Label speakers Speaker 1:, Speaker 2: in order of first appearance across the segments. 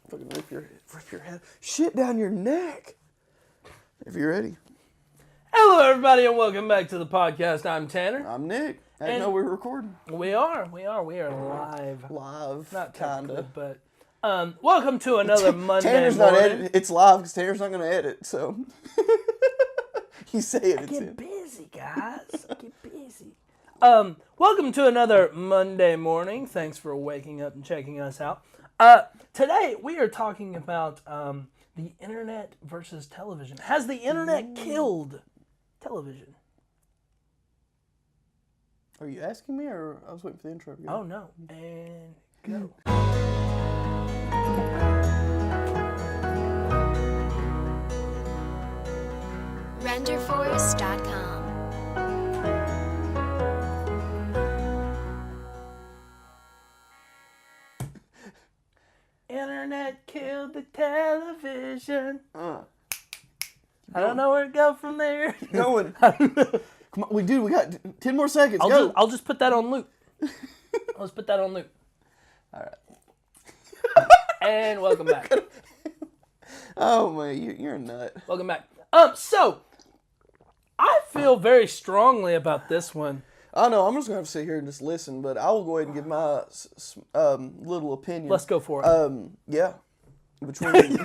Speaker 1: Fucking rip your head. Shit down your neck. If you're ready.
Speaker 2: Hello, everybody, and welcome back to the podcast. I'm Tanner.
Speaker 1: I'm Nick. I didn't know we were recording.
Speaker 2: We are live.
Speaker 1: Live.
Speaker 2: Not
Speaker 1: kinda.
Speaker 2: but welcome to another Monday
Speaker 1: Tanner's
Speaker 2: morning.
Speaker 1: not editing. It's live because Tanner's not going to edit, so. You say it.
Speaker 2: I get busy, guys. I get busy. Welcome to another Monday morning. Thanks for waking up and checking us out. Today, we are talking about the internet versus television. Has the internet killed television?
Speaker 1: Are you asking me, or I was waiting for the intro to go?
Speaker 2: Oh, no. And go.
Speaker 3: RenderForce.com.
Speaker 2: Internet killed the television. I
Speaker 1: going.
Speaker 2: don't know where to go from there.
Speaker 1: Keep going. Come on, we got 10 more seconds. Go.
Speaker 2: I'll just put that on loop. Let's put that on loop.
Speaker 1: All right.
Speaker 2: And welcome back.
Speaker 1: Oh, man, you're a nut.
Speaker 2: Welcome back. So, I feel very strongly about this one.
Speaker 1: I know, I'm just going to have to sit here and just listen, but I will go ahead and give my little opinion.
Speaker 2: Let's go for it.
Speaker 1: Yeah. Between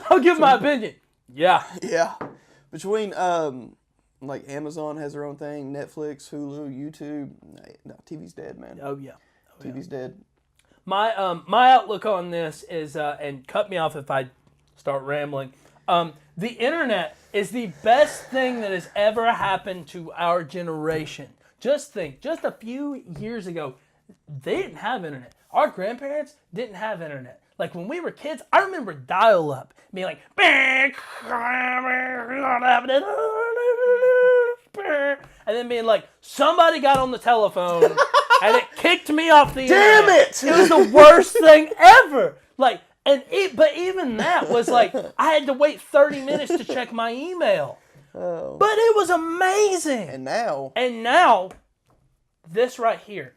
Speaker 2: I'll give my opinion. Yeah.
Speaker 1: Yeah. Between, like, Amazon has their own thing, Netflix, Hulu, YouTube. No, TV's dead, man.
Speaker 2: Oh, yeah.
Speaker 1: TV's dead.
Speaker 2: My outlook on this is, and cut me off if I start rambling, the internet is the best thing that has ever happened to our generation. Just think, just a few years ago, they didn't have internet. Our grandparents didn't have internet. Like when we were kids, I remember dial-up being like, and then being like, somebody got on the telephone and it kicked me off the internet.
Speaker 1: Damn it!
Speaker 2: It was the worst thing ever. Like, but even that was like, I had to wait 30 minutes to check my email.
Speaker 1: Oh.
Speaker 2: But it was amazing.
Speaker 1: And
Speaker 2: now, this right here,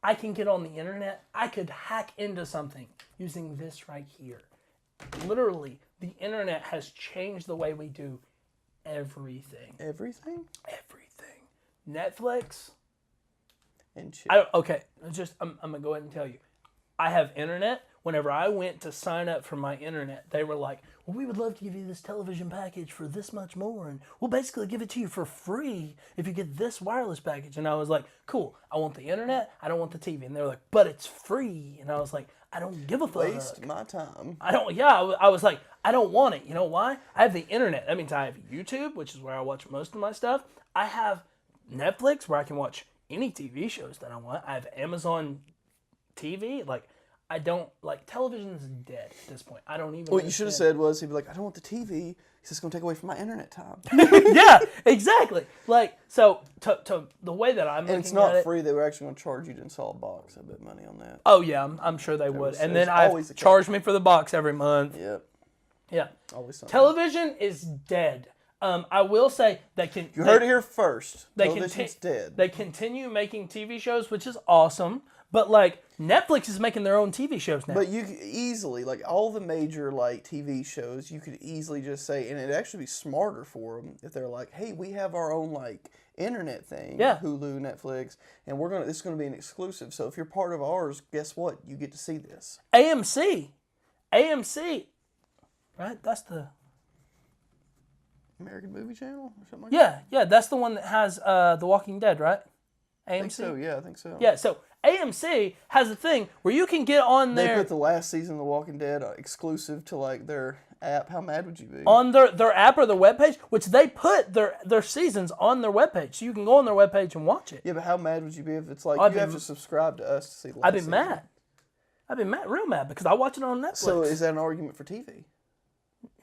Speaker 2: I can get on the internet. I could hack into something using this right here. Literally, the internet has changed the way we do everything.
Speaker 1: Everything?
Speaker 2: Everything. Netflix.
Speaker 1: And shit.
Speaker 2: I'm going to go ahead and tell you. I have internet. Whenever I went to sign up for my internet, they were like, well, we would love to give you this television package for this much more, and we'll basically give it to you for free if you get this wireless package. And I was like, cool, I want the internet, I don't want the TV. And they were like, but it's free. And I was like, I don't give a fuck.
Speaker 1: Waste my time.
Speaker 2: I was like, I don't want it. You know why? I have the internet. That means I have YouTube, which is where I watch most of my stuff. I have Netflix, where I can watch any TV shows that I want. I have Amazon TV, I don't, television is dead at this point. I don't even
Speaker 1: What you should have said was, he'd be like, I don't want the TV, because it's going to take away from my internet time.
Speaker 2: Yeah, exactly. So, to the way that I'm looking at it...
Speaker 1: And it's not free. They were actually going to charge you to install a box. I bet money on that.
Speaker 2: Oh, yeah, I'm sure they would. And then I charge me for the box every month.
Speaker 1: Yep.
Speaker 2: Yeah.
Speaker 1: Always something.
Speaker 2: Television is dead. I will say that
Speaker 1: You heard it here first. Television's dead.
Speaker 2: They continue making TV shows, which is awesome. But, Netflix is making their own TV shows now.
Speaker 1: But you could easily, all the major, TV shows, you could easily just say, and it'd actually be smarter for them if they're like, hey, we have our own, internet thing.
Speaker 2: Yeah.
Speaker 1: Hulu, Netflix, and this is going to be an exclusive. So if you're part of ours, guess what? You get to see this.
Speaker 2: AMC, right? That's the...
Speaker 1: American Movie Channel or something like that?
Speaker 2: Yeah, that's the one that has The Walking Dead, right? AMC?
Speaker 1: I think so, yeah, I think so.
Speaker 2: Yeah, so AMC has a thing where you can get on
Speaker 1: They
Speaker 2: their...
Speaker 1: put the last season of The Walking Dead exclusive to, their app. How mad would you be?
Speaker 2: On their app or their webpage, which they put their seasons on their webpage. So you can go on their webpage and watch it.
Speaker 1: Yeah, but how mad would you be if it's you have to subscribe to us to see the last season?
Speaker 2: I'd be mad, real mad, because I watch it on Netflix.
Speaker 1: So is that an argument for TV?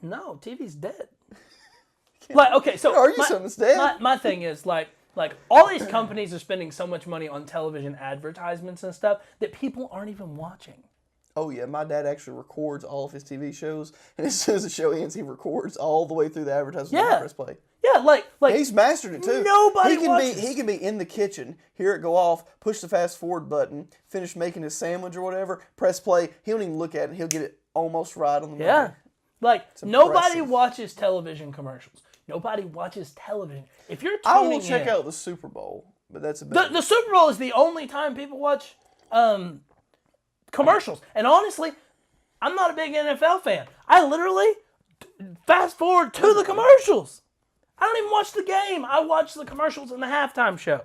Speaker 2: No, TV's dead. Okay, so...
Speaker 1: Argue something's dead.
Speaker 2: My thing is, all these companies are spending so much money on television advertisements and stuff that people aren't even watching.
Speaker 1: Oh, yeah, my dad actually records all of his TV shows, and as soon as the show ends, he records all the way through the advertisement.
Speaker 2: Yeah.
Speaker 1: Press play.
Speaker 2: Yeah,
Speaker 1: And he's mastered it too.
Speaker 2: Nobody watches.
Speaker 1: He can be in the kitchen, hear it go off, push the fast forward button, finish making his sandwich or whatever, press play. He don't even look at it. He'll get it almost right on the money.
Speaker 2: Yeah. Like, nobody
Speaker 1: impressive.
Speaker 2: watches television commercials. Nobody watches television. If you're
Speaker 1: I
Speaker 2: tuning
Speaker 1: will check
Speaker 2: in,
Speaker 1: out the Super Bowl, but that's about
Speaker 2: the Super Bowl is the only time people watch commercials. And honestly, I'm not a big NFL fan. I literally fast forward to the commercials. I don't even watch the game. I watch the commercials in the halftime show.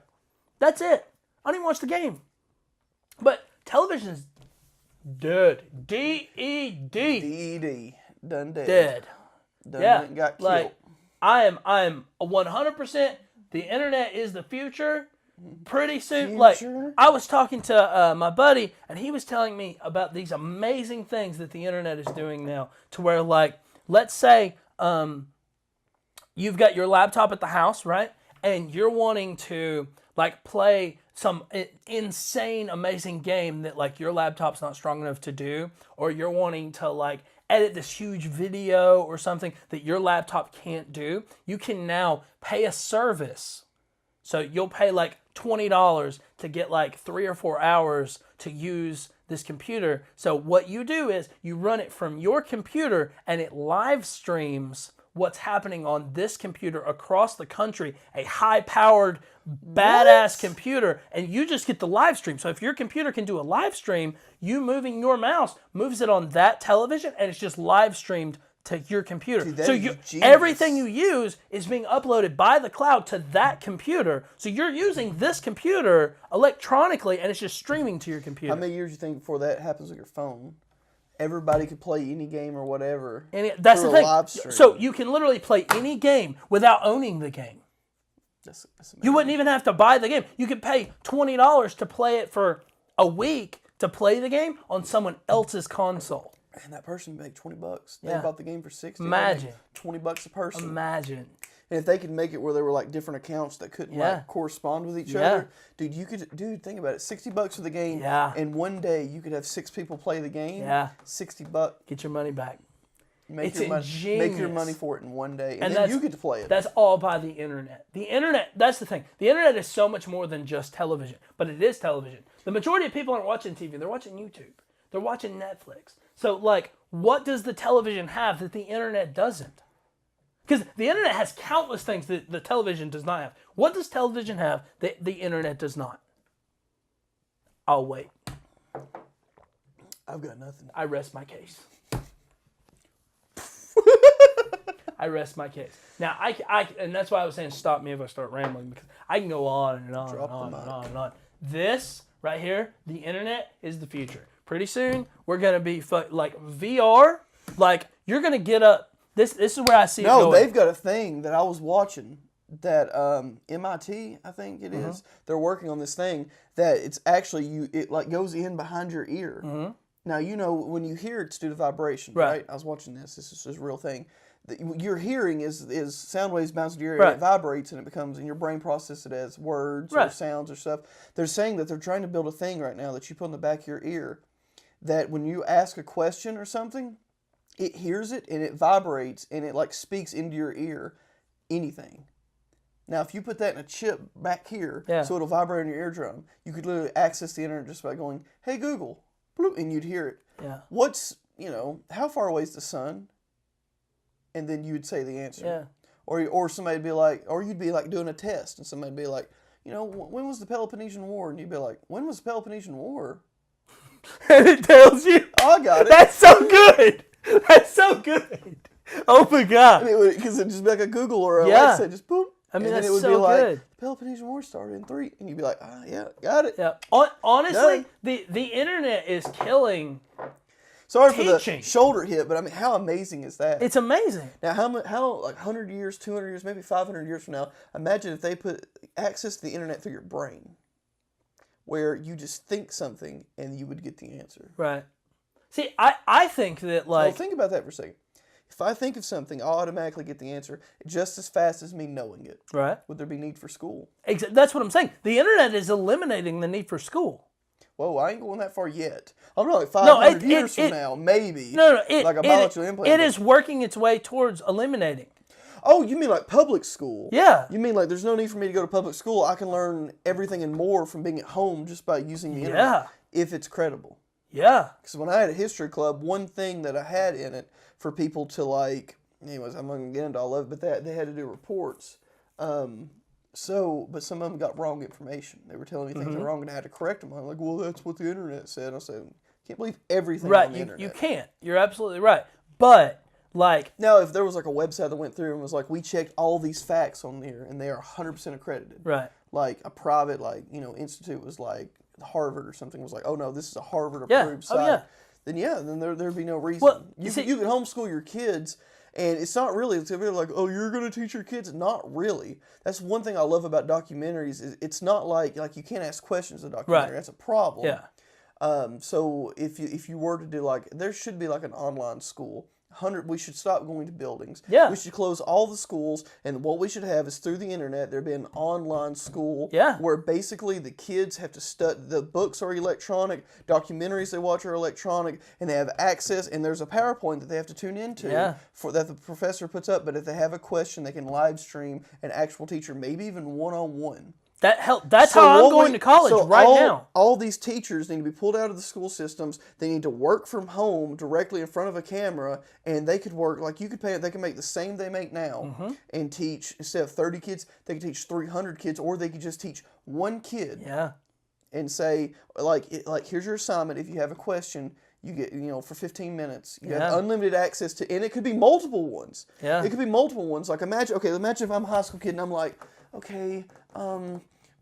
Speaker 2: That's it. I don't even watch the game. But television is dead. D-E-D.
Speaker 1: D-E-D. Done dead.
Speaker 2: Dead.
Speaker 1: Done
Speaker 2: Yeah.
Speaker 1: got killed.
Speaker 2: Like, I am 100%. The internet is the future. Pretty soon, like, I was talking to my buddy, and he was telling me about these amazing things that the internet is doing now, to where, like, let's say you've got your laptop at the house, right? And you're wanting to, like, play some insane, amazing game that, like, your laptop's not strong enough to do, or you're wanting to, like, edit this huge video or something that your laptop can't do. You can now pay a service. So you'll pay like $20 to get like 3 or 4 hours to use this computer. So what you do is you run it from your computer and it live streams what's happening on this computer across the country, a high-powered, badass computer, and you just get the live stream. So if your computer can do a live stream, you moving your mouse moves it on that television, and it's just live streamed to your computer.
Speaker 1: Dude,
Speaker 2: so everything you use is being uploaded by the cloud to that computer. So you're using this computer electronically, and it's just streaming to your computer.
Speaker 1: How many years do you think before that happens with your phone? Everybody could play any game or whatever.
Speaker 2: And that's the thing.
Speaker 1: Live stream.
Speaker 2: So you can literally play any game without owning the game.
Speaker 1: That's
Speaker 2: You wouldn't even have to buy the game. You could pay $20 to play it for a week to play the game on someone else's console.
Speaker 1: And that person made $20. They
Speaker 2: Yeah.
Speaker 1: bought the game for $60.
Speaker 2: Imagine.
Speaker 1: $20 a person.
Speaker 2: Imagine.
Speaker 1: And if they could make it where there were like different accounts that couldn't
Speaker 2: Yeah.
Speaker 1: like correspond with each
Speaker 2: Yeah.
Speaker 1: other, think about it. $60 for the game.
Speaker 2: Yeah.
Speaker 1: And one day you could have 6 people play the game.
Speaker 2: Yeah.
Speaker 1: $60.
Speaker 2: Get your money back.
Speaker 1: Make
Speaker 2: It's
Speaker 1: your money. Make your
Speaker 2: ingenious.
Speaker 1: money for it in one day, and then
Speaker 2: that's-
Speaker 1: you get to play it.
Speaker 2: That's all by the internet. The internet, that's the thing. The internet is so much more than just television, but it is television. The majority of people aren't watching TV. They're watching YouTube. They're watching Netflix. So, like, what does the television have that the internet doesn't? Because the internet has countless things that the television does not have. What does television have that the internet does not? I'll wait.
Speaker 1: I've got nothing.
Speaker 2: I rest my case. I rest my case. Now, and that's why I was saying stop me if I start rambling, because I can go on and on and on and on and on. This right here, the internet, is the future. Pretty soon, we're going to be like VR. Like, you're going to get up. This is where I see it going.
Speaker 1: No, they've got a thing that I was watching that MIT, I think it is. They're working on this thing that it's actually it like goes in behind your ear. Now, you know, when you hear it's due to vibration, right? I was watching this. This is a real thing. Your hearing is sound waves bounce to your ear, and it vibrates, and it becomes, and your brain processes it as words or sounds or stuff. They're saying that they're trying to build a thing right now that you put on the back of your ear, that when you ask a question or something, it hears it, and it vibrates, and it like speaks into your ear anything. Now, if you put that in a chip back here, so it'll vibrate on your eardrum, you could literally access the internet just by going, "Hey Google," bloop, and you'd hear it.
Speaker 2: Yeah.
Speaker 1: What's, how far away is the sun? And then you would say the answer.
Speaker 2: Yeah.
Speaker 1: Or somebody'd be like, or you'd be like doing a test, and somebody'd be like, when was the Peloponnesian War? And you'd be like, when was the Peloponnesian War?
Speaker 2: And it tells you.
Speaker 1: Oh, I got it.
Speaker 2: That's so good. That's so good. Oh my God.
Speaker 1: Because it'd just be like a Google or a Alexa, just boop.
Speaker 2: I mean,
Speaker 1: and
Speaker 2: that's
Speaker 1: then it would
Speaker 2: so
Speaker 1: be like,
Speaker 2: good.
Speaker 1: the Peloponnesian War started in 3. And you'd be like, yeah, got it.
Speaker 2: Yeah. Honestly, the internet is killing.
Speaker 1: Sorry for
Speaker 2: teaching.
Speaker 1: the shoulder hit, but I mean, how amazing is that?
Speaker 2: It's amazing.
Speaker 1: Now, how like 100 years, 200 years, maybe 500 years from now, imagine if they put access to the internet through your brain, where you just think something and you would get the answer.
Speaker 2: Right. See, I think that, like...
Speaker 1: Well, think about that for a second. If I think of something, I'll automatically get the answer just as fast as me knowing it.
Speaker 2: Right.
Speaker 1: Would there be need for school?
Speaker 2: That's what I'm saying. The internet is eliminating the need for school.
Speaker 1: Whoa, I ain't going that far yet. I'm not like 500 years from now, maybe.
Speaker 2: No,
Speaker 1: like a biological implant.
Speaker 2: It is working its way towards eliminating.
Speaker 1: Oh, you mean like public school?
Speaker 2: Yeah.
Speaker 1: You mean like there's no need for me to go to public school. I can learn everything and more from being at home just by using the internet.
Speaker 2: Yeah.
Speaker 1: If it's credible.
Speaker 2: Yeah.
Speaker 1: Because when I had a history club, one thing that I had in it for people to like, anyways, I'm not going to get into all of it, but they had to do reports. But some of them got wrong information. They were telling me things were wrong, and I had to correct them. I'm like, well, that's what the internet said. I said, can't believe everything on the internet.
Speaker 2: You can't. You're absolutely right. But, like...
Speaker 1: Now, if there was like a website that went through and was like, we checked all these facts on there, and they are 100% accredited.
Speaker 2: Right.
Speaker 1: Like a private, institute was like Harvard or something was like, oh no, this is a Harvard-approved site. Then there'd be no reason.
Speaker 2: Well,
Speaker 1: you can homeschool your kids. And it's not really, it's gonna be like, oh, you're going to teach your kids. Not really. That's one thing I love about documentaries. Is it's not like you can't ask questions in a documentary. Right. That's a problem.
Speaker 2: Yeah.
Speaker 1: So if you were to do there should be like an online school. We should stop going to buildings.
Speaker 2: Yeah.
Speaker 1: We should close all the schools, and what we should have is through the internet, there'd be an online school where basically the kids have to study. The books are electronic, documentaries they watch are electronic, and they have access, and there's a PowerPoint that they have to tune into that the professor puts up, but if they have a question, they can live stream an actual teacher, maybe even one-on-one.
Speaker 2: That's how I'm going to college now.
Speaker 1: All these teachers need to be pulled out of the school systems. They need to work from home directly in front of a camera, and they could work they can make the same they make now and teach, instead of 30 kids, they could teach 300 kids, or they could just teach one kid.
Speaker 2: Yeah.
Speaker 1: And say, here's your assignment. If you have a question, you get, for 15 minutes. You have unlimited access to, and it could be multiple ones.
Speaker 2: Yeah.
Speaker 1: It could be multiple ones. Like imagine if I'm a high school kid and I'm like, okay,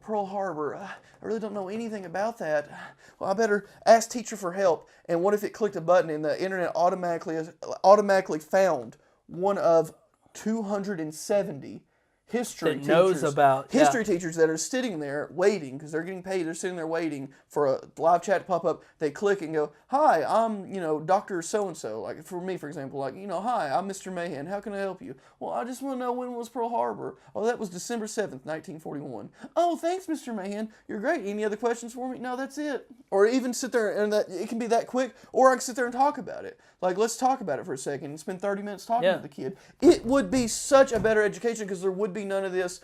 Speaker 1: Pearl Harbor, I really don't know anything about that. Well, I better ask teacher for help. And what if it clicked a button and the internet automatically found one of 270 history teachers that are sitting there waiting because they're getting paid. They're sitting there waiting for a live chat to pop up. They click and go, "Hi, I'm Dr. So-and-so." Like for me, for example, "Hi, I'm Mr. Mahan. How can I help you?" "Well, I just want to know when was Pearl Harbor." "Oh, that was December 7th, 1941. "Oh, thanks, Mr. Mahan. You're great. Any other questions for me?" "No, that's it." Or even sit there and it can be that quick. Or I can sit there and talk about it. Let's talk about it for a second and spend 30 minutes talking to the kid. It would be such a better education because there would be none of this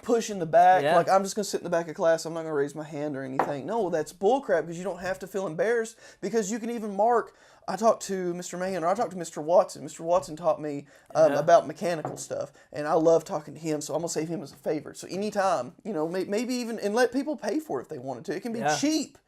Speaker 1: push in the back. Yeah. I'm just going to sit in the back of class. I'm not going to raise my hand or anything. No, that's bullcrap because you don't have to feel embarrassed because you can even mark. I talked to Mr. Mahan, or I talked to Mr. Watson. Mr. Watson taught me about mechanical stuff, and I love talking to him, so I'm going to save him as a favorite. So anytime, maybe even, and let people pay for it if they wanted to. It can be cheap.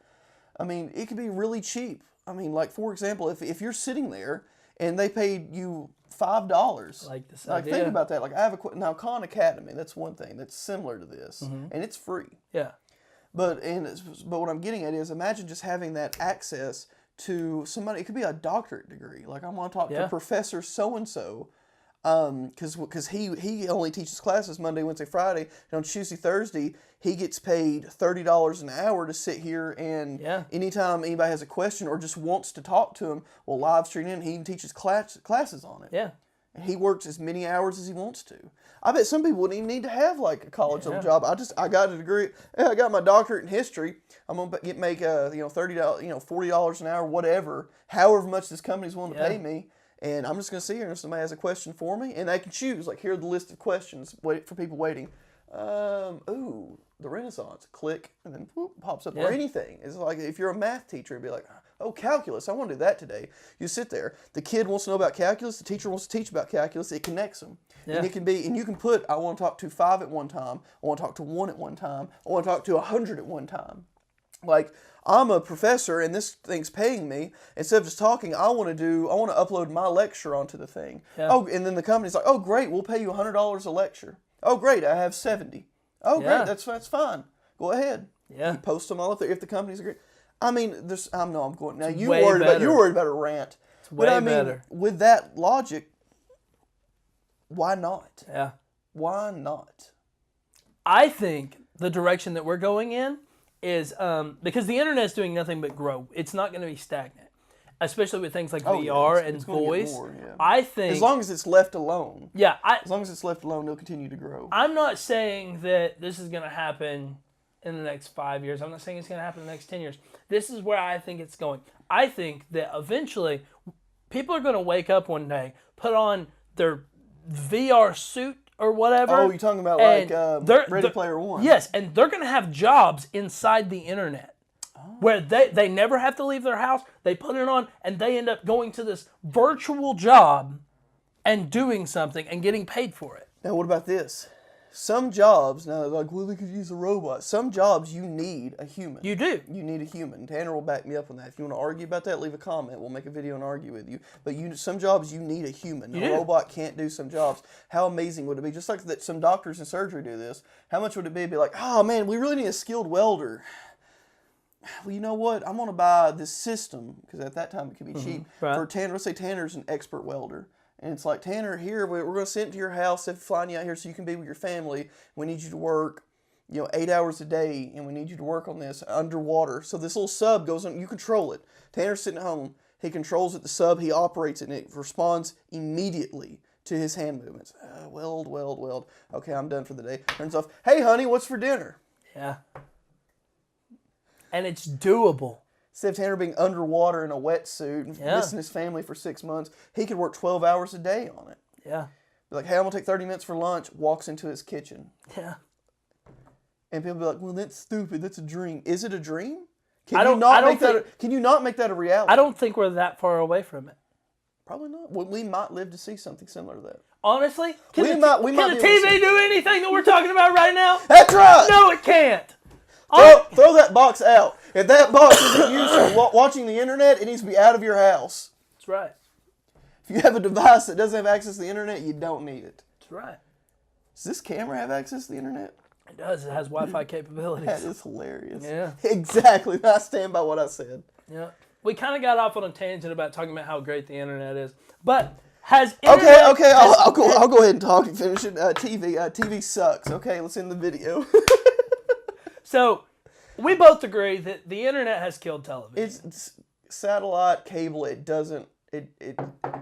Speaker 1: It can be really cheap. For example, if you're sitting there and they paid you $5,
Speaker 2: like this idea.
Speaker 1: Think about that. I have now Khan Academy. That's one thing that's similar to this, and it's free.
Speaker 2: Yeah.
Speaker 1: But what I'm getting at is, imagine just having that access to somebody. It could be a doctorate degree. I want to talk to Professor so and so. Because he only teaches classes Monday, Wednesday, Friday, and on Tuesday, Thursday, he gets paid $30 an hour to sit here and anytime anybody has a question or just wants to talk to him, we'll live stream in. He even teaches classes on it.
Speaker 2: Yeah.
Speaker 1: And he works as many hours as he wants to. I bet some people wouldn't even need to have a college level job. I got a degree. I got my doctorate in history. I'm gonna make $30, $40 an hour, whatever, however much this company's willing to pay me. And I'm just going to sit here and if somebody has a question for me, and they can choose, here are the list of questions for people waiting. The Renaissance, click, and then whoop, pops up, or anything. It's if you're a math teacher, it'd be like, oh, calculus, I want to do that today. You sit there, the kid wants to know about calculus, the teacher wants to teach about calculus, it connects them. Yeah. And it can be, and you can put, I want to talk to 5 at one time, I want to talk to 1 at one time, I want to talk to 100 at one time. I'm a professor and this thing's paying me. Instead of just talking, I want to upload my lecture onto the thing. Yeah. Oh, and then the company's like, oh, great, we'll pay you $100 a lecture. Oh, great, I have 70. Oh, great, that's fine. Go ahead. Yeah. You post them all up there if the company's agree. I'm going now. You're worried about a rant.
Speaker 2: It's way better.
Speaker 1: With that logic, why not?
Speaker 2: Yeah.
Speaker 1: Why not?
Speaker 2: I think the direction that we're going in is because the internet's doing nothing but grow. It's not going to be stagnant, especially with things like VR and voice. I think
Speaker 1: as long as it's left alone.
Speaker 2: Yeah,
Speaker 1: as long as it's left alone, it'll continue to grow.
Speaker 2: I'm not saying that this is going to happen in the next 5 years. I'm not saying it's going to happen in the next 10 years. This is where I think it's going. I think that eventually people are going to wake up one day, put on their VR suit or whatever.
Speaker 1: Oh, you're talking about Ready Player One.
Speaker 2: Yes, and they're going to have jobs inside the internet. where they never have to leave their house. They put it on, and they end up going to this virtual job and doing something and getting paid for it.
Speaker 1: Now, what about this? Some jobs, now they're like, well, they could use a robot. Some jobs you need a human.
Speaker 2: You do.
Speaker 1: You need a human. Tanner will back me up on that. If you want to argue about that, leave a comment. We'll make a video and argue with you. But some jobs you need a human. A robot can't do some jobs. How amazing would it be? Just like that, some doctors in surgery do this. How much would it be like, oh man, we really need a skilled welder. Well, you know what? I'm going to buy this system, because at that time it could be cheap, for Tanner. Let's say Tanner's an expert welder. And it's like, Tanner, here, we're going to send it to your house, flying you out here so you can be with your family. We need you to work, 8 hours a day, and we need you to work on this underwater. So this little sub goes on, you control it. Tanner's sitting at home, he controls it, the sub, he operates it, and it responds immediately to his hand movements. Weld. Okay, I'm done for the day. Turns off, hey, honey, what's for dinner?
Speaker 2: Yeah. And it's doable.
Speaker 1: Instead of Tanner being underwater in a wetsuit and missing his family for 6 months, he could work 12 hours a day on it.
Speaker 2: Yeah.
Speaker 1: Be like, hey, I'm going to take 30 minutes for lunch, walks into his kitchen.
Speaker 2: Yeah.
Speaker 1: And people be like, well, that's stupid. That's a dream. Is it a dream? Can you not make that a reality?
Speaker 2: I don't think we're that far away from it.
Speaker 1: Probably not. Well, we might live to see something similar to that.
Speaker 2: Honestly? Can the
Speaker 1: TV
Speaker 2: do anything that we're talking about right now?
Speaker 1: That's right!
Speaker 2: No, it can't.
Speaker 1: Throw that box out. If that box isn't used for watching the internet, it needs to be out of your house.
Speaker 2: That's right.
Speaker 1: If you have a device that doesn't have access to the internet, you don't need it.
Speaker 2: That's right.
Speaker 1: Does this camera have access to the internet?
Speaker 2: It does. It has Wi-Fi capabilities.
Speaker 1: That is hilarious.
Speaker 2: Yeah.
Speaker 1: Exactly. I stand by what I said.
Speaker 2: Yeah. We kind of got off on a tangent about talking about how great the internet is. But has internet...
Speaker 1: Okay. I'll go ahead and talk and finish it. TV sucks. Okay, let's end the video.
Speaker 2: So, we both agree that the internet has killed television.
Speaker 1: It's satellite, cable. It doesn't. It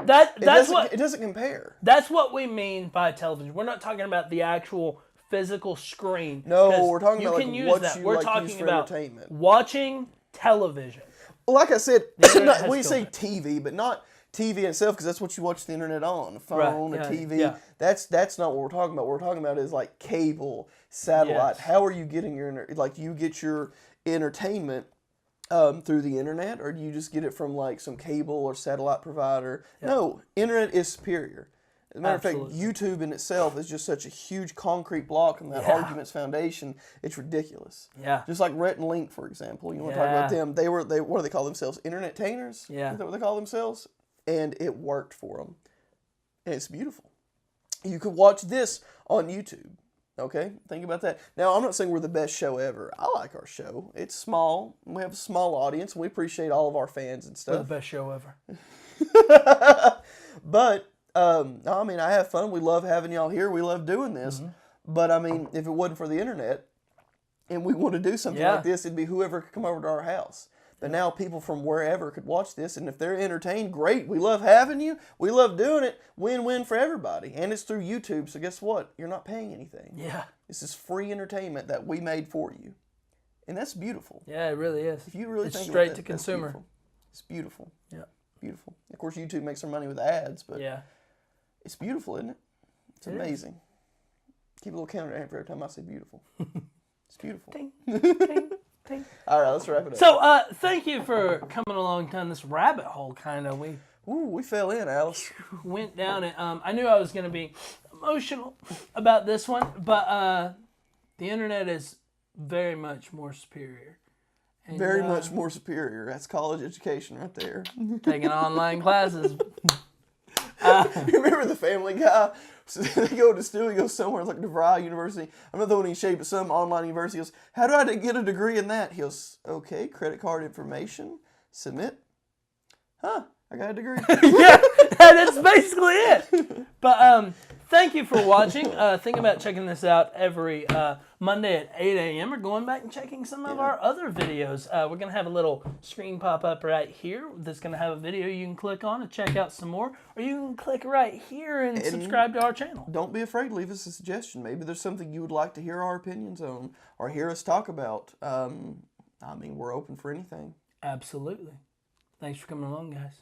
Speaker 1: doesn't compare.
Speaker 2: That's what we mean by television. We're not talking about the actual physical screen.
Speaker 1: No, we're talking about
Speaker 2: We're talking about entertainment. Watching television.
Speaker 1: Well, like I said, we say TV, but not TV itself, because that's what you watch the internet on, a phone, a TV. Yeah. That's not what we're talking about. What we're talking about is like cable, satellite. Yes. How are you getting you get your entertainment through the internet, or do you just get it from like some cable or satellite provider? Yeah. No, internet is superior. As a matter of fact, YouTube in itself is just such a huge concrete block on that argument's foundation. It's ridiculous. Yeah. Just like Rhett and Link, for example. You want to talk about them? They what do they call themselves? Internet-tainers? Yeah. Is that what they call themselves? And it worked for them. And it's beautiful. You could watch this on YouTube. Okay? Think about that. Now, I'm not saying we're the best show ever. I like our show. It's small. We have a small audience. And we appreciate all of our fans and stuff.
Speaker 2: We're the best show ever.
Speaker 1: But, I have fun. We love having y'all here. We love doing this. Mm-hmm. But, if it wasn't for the internet and we want to do something like this, it'd be whoever could come over to our house. But now people from wherever could watch this, and if they're entertained, great. We love having you. We love doing it. Win-win for everybody. And it's through YouTube, so guess what? You're not paying anything. Yeah. This is free entertainment that we made for you. And that's beautiful.
Speaker 2: Yeah, it really is.
Speaker 1: If you really
Speaker 2: it's
Speaker 1: think
Speaker 2: straight
Speaker 1: about
Speaker 2: to consumer.
Speaker 1: It's beautiful. Yeah. Beautiful. Of course, YouTube makes their money with ads, but it's beautiful, isn't it? It's amazing. Keep a little counter for every time I say beautiful. It's beautiful. Ding, ding. All right, let's wrap it up.
Speaker 2: So, thank you for coming along down this rabbit hole, kind of.
Speaker 1: We fell in, Alice.
Speaker 2: Went down it. I knew I was going to be emotional about this one, but the internet is very much more superior.
Speaker 1: And, very much more superior. That's college education right there.
Speaker 2: Taking online classes.
Speaker 1: You remember the Family Guy? So they go to Stewie, goes somewhere like DeVry University. I'm not throwing any shade, but some online university. He goes, how do I get a degree in that? He goes, okay, credit card information, submit. Huh, I got a degree.
Speaker 2: Yeah, that's basically it. But thank you for watching. Think about checking this out every Monday at 8 a.m. or going back and checking some of our other videos. We're going to have a little screen pop up right here that's going to have a video you can click on and check out some more. Or you can click right here and subscribe to our channel.
Speaker 1: Don't be afraid. Leave us a suggestion. Maybe there's something you would like to hear our opinions on or hear us talk about. We're open for anything.
Speaker 2: Absolutely. Thanks for coming along, guys.